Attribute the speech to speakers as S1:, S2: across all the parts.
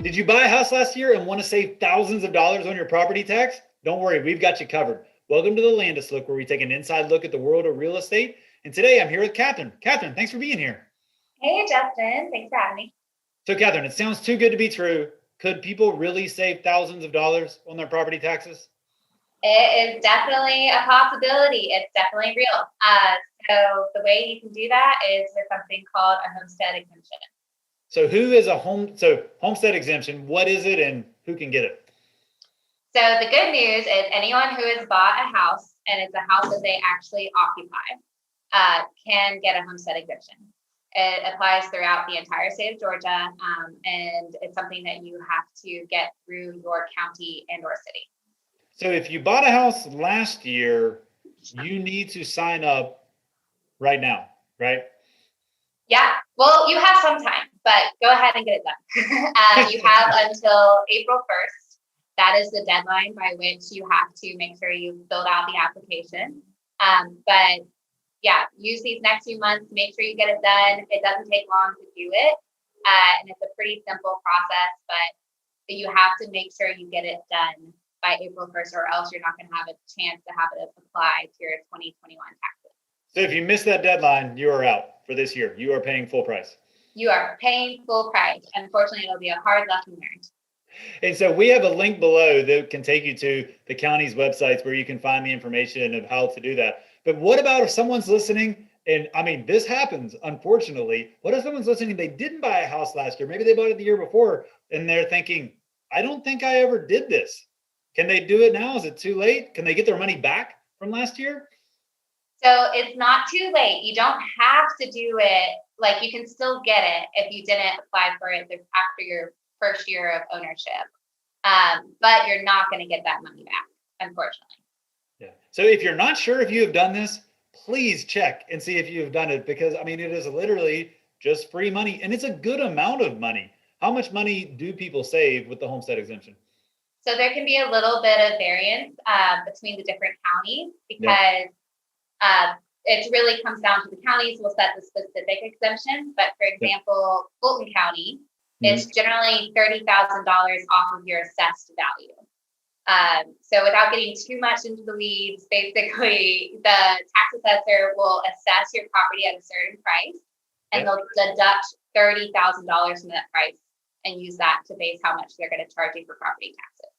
S1: Did you buy a house last year and want to save thousands of dollars on your property tax? Don't worry, we've got you covered. Welcome to the Landis Look, where we take an inside look at the world of real estate. And today I'm here with Catherine. Catherine, thanks for being here.
S2: Hey, Justin. Thanks for having me.
S1: So, Catherine, it sounds too good to be true. Could people really save thousands of dollars on their property taxes?
S2: It is definitely a possibility. It's definitely real. So the way you can do that is with something called a homestead exemption.
S1: So homestead exemption, what is it and who can get it?
S2: So the good news is anyone who has bought a house and it's a house that they actually occupy can get a homestead exemption. It applies throughout the entire state of Georgia, and it's something that you have to get through your county and or city.
S1: So if you bought a house last year, you need to sign up right now, right?
S2: Yeah, well, you have some time, but go ahead and get it done. You have until April 1st. That is the deadline by which you have to make sure you filled out the application. But yeah, use these next few months, make sure you get it done. It doesn't take long to do it. And it's a pretty simple process, but you have to make sure you get it done by April 1st, or else you're not going to have a chance to have it apply to your 2021 taxes.
S1: So if you miss that deadline, you are out for this year. You are paying full price.
S2: You are paying full price. Unfortunately, it'll be a hard lesson learned.
S1: And so we have a link below that can take you to the county's websites where you can find the information of how to do that. But what about if someone's listening? And I mean, this happens, unfortunately. What if someone's listening? They didn't buy a house last year. Maybe they bought it the year before and they're thinking, I don't think I ever did this. Can they do it now? Is it too late? Can they get their money back from last year?
S2: So it's not too late. You don't have to do it. Like, you can still get it if you didn't apply for it after your first year of ownership. But you're not going to get that money back, unfortunately.
S1: Yeah. So if you're not sure if you have done this, please check and see if you have done it, because I mean, it is literally just free money, and it's a good amount of money. How much money do people save with the homestead exemption?
S2: So there can be a little bit of variance between the different counties, because it really comes down to the counties will set the specific exemption. But for example, Fulton County, it's generally $30,000 off of your assessed value. So without getting too much into the weeds, basically the tax assessor will assess your property at a certain price, and they'll deduct $30,000 from that price and use that to base how much they're going to charge you for property taxes.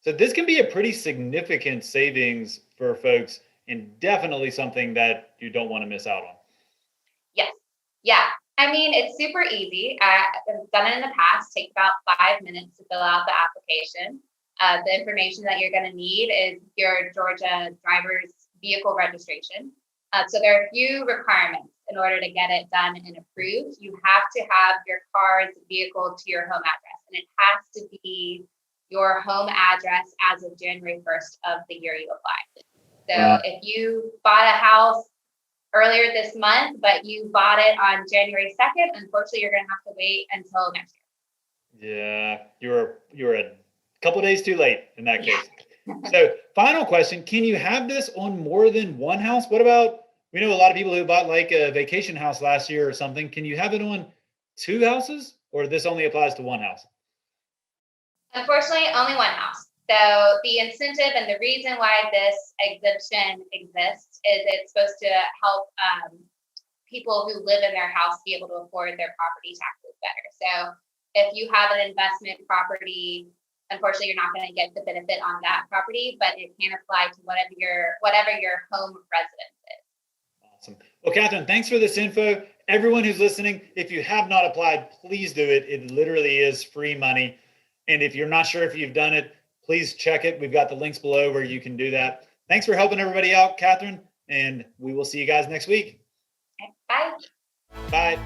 S1: So this can be a pretty significant savings for folks, and definitely something that you don't want to miss out on.
S2: Yes. Yeah. I mean, it's super easy. I've done it in the past. Take about 5 minutes to fill out the application. The information that you're going to need is your Georgia driver's vehicle registration. So there are a few requirements in order to get it done and approved. You have to have your car's vehicle to your home address, and it has to be your home address as of January 1st of the year you apply. So if you bought a house earlier this month, but you bought it on January 2nd, unfortunately, you're going to have to wait until next year.
S1: Yeah, you're a couple days too late in that case. So final question, can you have this on more than one house? What about, we know a lot of people who bought like a vacation house last year or something. Can you have it on 2 houses, or this only applies to 1 house?
S2: Unfortunately, only 1 house. So the incentive and the reason why this exemption exists is it's supposed to help people who live in their house be able to afford their property taxes better. So if you have an investment property, unfortunately, you're not going to get the benefit on that property, but it can apply to whatever your home residence is.
S1: Awesome. Well, Catherine, thanks for this info. Everyone who's listening, if you have not applied, please do it. It literally is free money. And if you're not sure if you've done it, please check it. We've got the links below where you can do that. Thanks for helping everybody out, Catherine, and we will see you guys next week.
S2: Bye.
S1: Bye.